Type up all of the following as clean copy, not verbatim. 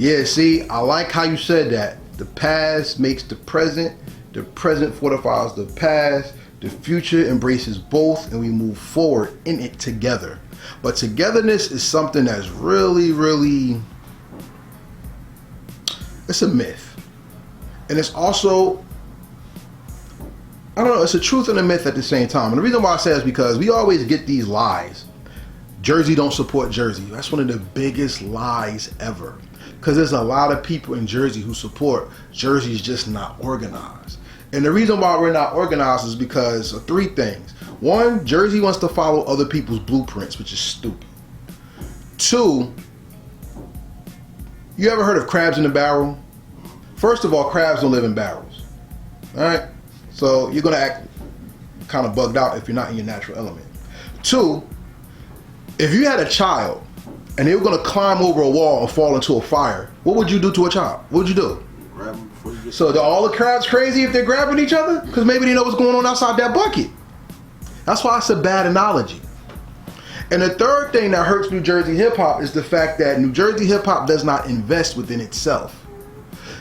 Yeah, see, I like how you said that. The past makes the present fortifies the past, the future embraces both, and we move forward in it together. But togetherness is something that's really, really, it's a myth. And it's also, I don't know, it's a truth and a myth at the same time. And the reason why I say is because we always get these lies. Jersey don't support Jersey. That's one of the biggest lies ever. Because there's a lot of people in Jersey who support. Jersey's just not organized. And the reason why we're not organized is because of three things. One, Jersey wants to follow other people's blueprints, which is stupid. Two, you ever heard of crabs in a barrel? First of all, crabs don't live in barrels. All right? So you're going to act kind of bugged out if you're not in your natural element. Two, if you had a child and they were going to climb over a wall and fall into a fire, what would you do to a child? What would you do? Grab them before you get So are all the crabs crazy if they're grabbing each other? Because maybe they know what's going on outside that bucket. That's why it's a bad analogy. And the third thing that hurts New Jersey hip-hop is the fact that New Jersey hip-hop does not invest within itself.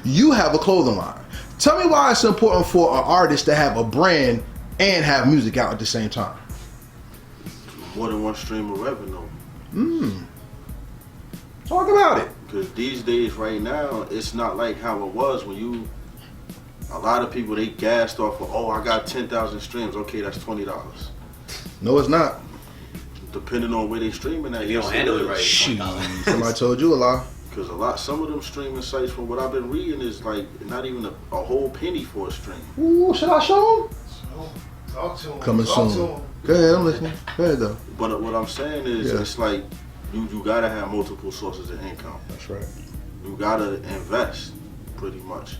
You have a clothing line. Tell me why it's important for an artist to have a brand and have music out at the same time. more than one stream of revenue. Talk about it. Because these days, right now, it's not like how it was when you. A lot of people, they gassed off of, oh, I got 10,000 streams. Okay, that's $20. No, it's not. Depending on where they streaming at. You don't handle it right. Shoot. Somebody told you a lie. Because some of them streaming sites, from what I've been reading, is like not even a whole penny for a stream. Ooh, should I show him? Talk to him. Coming soon. Go ahead, I'm listening. Go ahead, though. But what I'm saying is, it's like you gotta have multiple sources of income. That's right. You gotta invest, pretty much,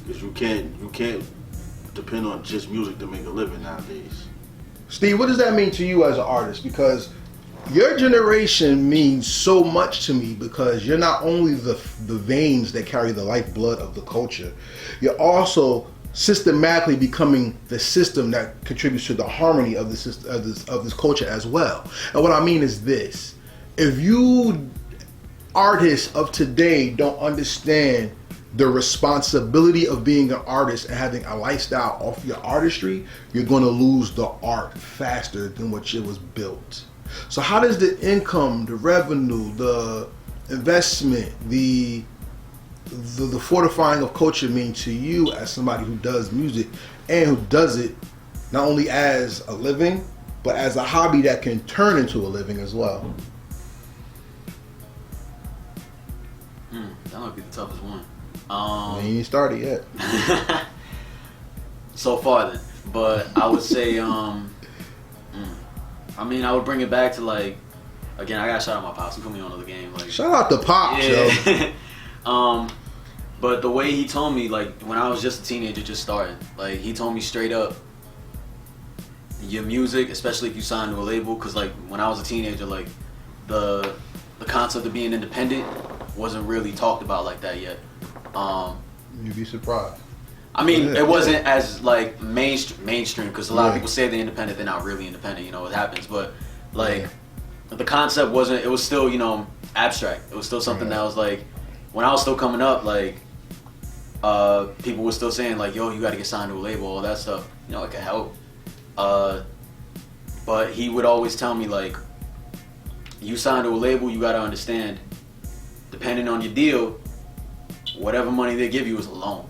because you can't depend on just music to make a living nowadays. Steve, what does that mean to you as an artist? Because your generation means so much to me, because you're not only the veins that carry the lifeblood of the culture, you're also systematically becoming the system that contributes to the harmony of this culture as well. And what I mean is this: if you artists of today don't understand the responsibility of being an artist and having a lifestyle off your artistry, you're going to lose the art faster than what it was built. So how does the income, the revenue, the investment, the fortifying of culture mean to you as somebody who does music and who does it not only as a living, but as a hobby that can turn into a living as well? That might be the toughest one. You ain't started yet. So far then. But I would say, I mean, I would bring it back to, like, again, I got shout out my pops. He put me on the game. Like, shout out to Pops, yeah. Yo. But the way he told me, like, when I was just a teenager, just starting, like, he told me straight up, your music, especially if you sign to a label, because, like, when I was a teenager, like, the concept of being independent wasn't really talked about like that yet. You'd be surprised. I mean, it wasn't as like mainstream, because a lot of people say they're independent, they're not really independent. You know, it happens, but like the concept wasn't. It was still, you know, abstract. It was still something that was like, when I was still coming up, like people were still saying like, yo, you got to get signed to a label, all that stuff. You know, it could help. But he would always tell me, like, you sign to a label, you got to understand, depending on your deal, whatever money they give you is a loan.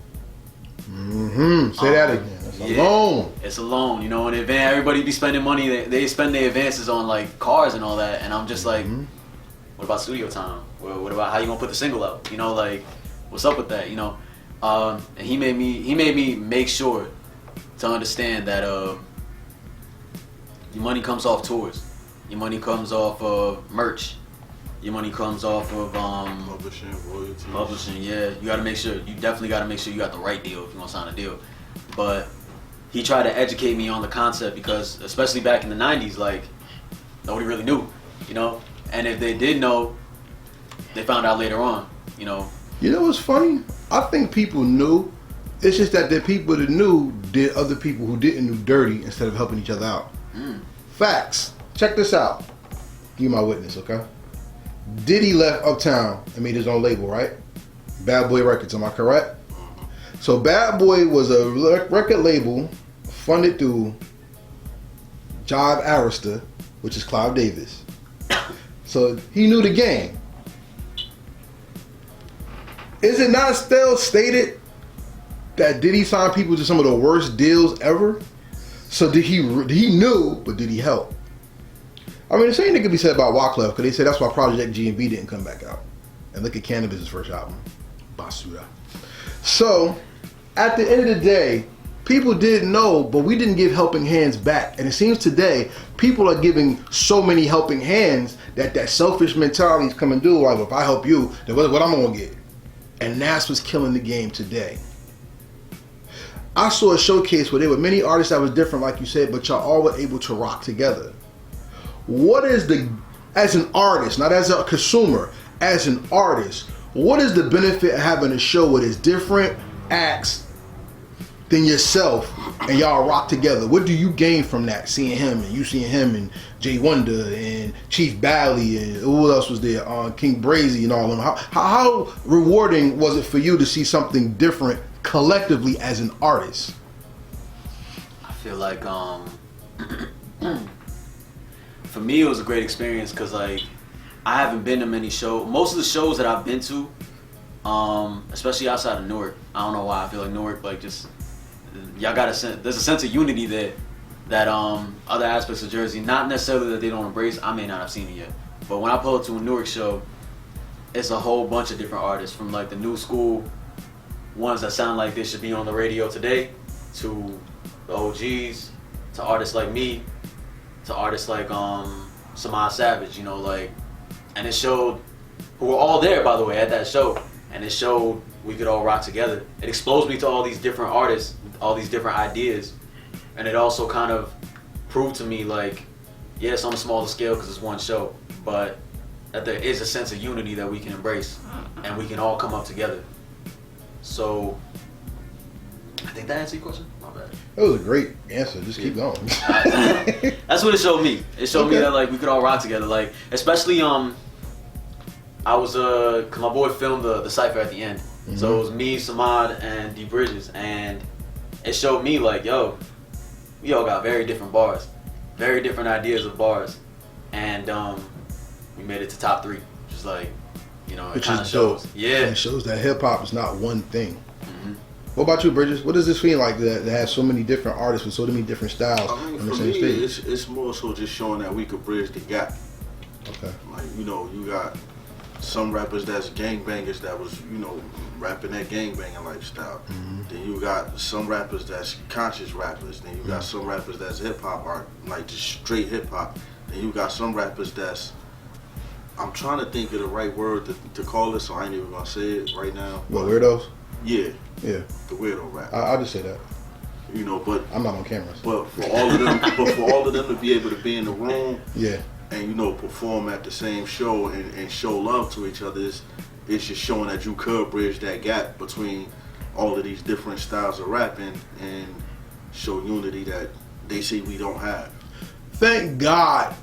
Say that again. It's a loan. It's a loan, you know. And everybody be spending money. They spend their advances on like cars and all that. And I'm just like, what about studio time? What about how you gonna put the single out? You know, like, what's up with that? You know. And he made me make sure to understand that your money comes off tours. Your money comes off of merch. Your money comes off of Publishing, royalties. Publishing, yeah. You gotta make sure. You definitely gotta make sure you got the right deal if you want to sign a deal. But he tried to educate me on the concept, because especially back in the 90s, like, nobody really knew, you know. And if they did know, they found out later on, you know. You know what's funny? I think people knew. It's just that the people that knew did other people who didn't know dirty instead of helping each other out. Facts. Check this out. You my witness, okay? Diddy left Uptown and made his own label, right? Bad Boy Records, am I correct? So Bad Boy was a record label funded through Jive Arista, which is Clive Davis. So he knew the game. Is it not still stated that Diddy signed people to some of the worst deals ever? So he knew, but did he help? I mean, the same thing could be said about Wyclef, because they said that's why Project G and B didn't come back out. And look at Cannabis' first album, Basura. So, at the end of the day, people didn't know, but we didn't give helping hands back. And it seems today, people are giving so many helping hands that selfish mentality is coming due. Like, well, if I help you, then what I'm going to get? And that's what's killing the game today. I saw a showcase where there were many artists that was different, like you said, but y'all all were able to rock together. What is as an artist, not as a consumer, as an artist, what is the benefit of having a show where there's different acts than yourself and y'all rock together? What do you gain from that, seeing him and you seeing him and Jay Wonder and Chief Bally and who else was there, King Brazy and all of them? How rewarding was it for you to see something different collectively as an artist? I feel like for me it was a great experience because like I haven't been to many shows. Most of the shows that I've been to, especially outside of Newark, I don't know why I feel like Newark, like just y'all got there's a sense of unity there that other aspects of Jersey, not necessarily that they don't embrace. I may not have seen it yet, but when I pull up to a Newark show, it's a whole bunch of different artists from like the new school ones that sound like they should be on the radio today, to the OGs, to artists like me, to artists like Samad Savage, you know, like, and it showed, who were all there by the way at that show, and it showed we could all rock together. It exposed me to all these different artists, all these different ideas, and it also kind of proved to me like, yes, on a smaller scale because it's one show, but that there is a sense of unity that we can embrace and we can all come up together. So, I think that answered your question. My bad. That was a great answer. Just keep going. That's what it showed me. It showed me that like we could all rock together. Like, especially I was cause my boy filmed the Cypher at the end. Mm-hmm. So it was me, Samad, and D.Bridges, and it showed me like, yo, we all got very different bars, very different ideas of bars, and we made it to top 3. Just like, you know, it kind of shows. Dope. Yeah. It shows that hip hop is not one thing. Mm-hmm. What about you, Bridges? What does this feel like to have so many different artists with so many different styles I mean, on the for same me, stage? it's more so just showing that we could bridge the gap. Okay. Like, you know, you got some rappers that's gangbangers that was, you know, rapping that gangbanging lifestyle. Mm-hmm. Then you got some rappers that's conscious rappers. Then you got some rappers that's hip hop art, like just straight hip hop. Then you got some rappers that's, I'm trying to think of the right word to call it, so I ain't even gonna say it right now. What, weirdos? Yeah. Yeah. The weirdo rap. I'll just say that. You know, but I'm not on camera. So. But for all of them, to be able to be in the room, yeah, and you know, perform at the same show and show love to each other, it's just showing that you could bridge that gap between all of these different styles of rapping and show unity that they say we don't have. Thank God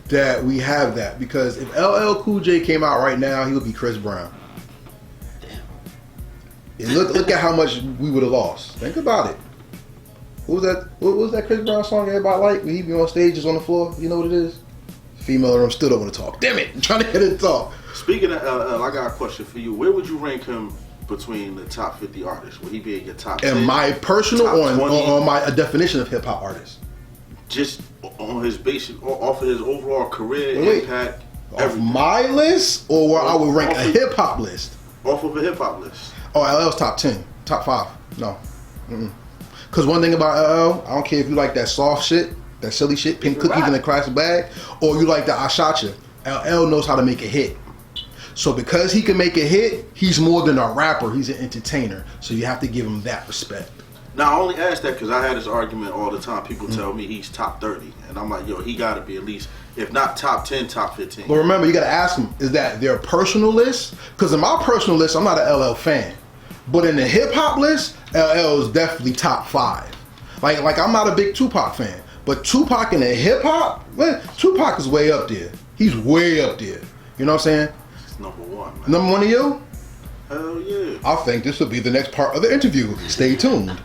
that we have that, because if LL Cool J came out right now, he would be Chris Brown. And look at how much we would have lost. Think about it. What was that Chris Brown song everybody like when he be on stage, just on the floor? You know what it is? Female room still don't want to talk. Damn it! I'm trying to get it to talk. Speaking of LL, I got a question for you. Where would you rank him between the top 50 artists? Would he be in your top 10? In my personal on my definition of hip hop artist. Just on his basic, off of his overall career impact. Off my list, or where I would rank a hip hop list? Off of a hip hop list. Oh, LL's top 10, top 5. No. Because one thing about LL, I don't care if you like that soft shit, that silly shit, pink cookies in a classic bag, or you like the I Shot Ya. LL knows how to make a hit. So because he can make a hit, he's more than a rapper, he's an entertainer. So you have to give him that respect. Now, I only ask that because I had this argument all the time. People tell me he's top 30. And I'm like, yo, he got to be at least, if not top 10, top 15. But remember, you got to ask them, is that their personal list? Because in my personal list, I'm not an LL fan. But in the hip-hop list, LL is definitely top 5. Like I'm not a big Tupac fan. But Tupac in the hip-hop, man, Tupac is way up there. He's way up there. You know what I'm saying? It's number one, man. Number one to you? Hell yeah. I think this will be the next part of the interview. Stay tuned.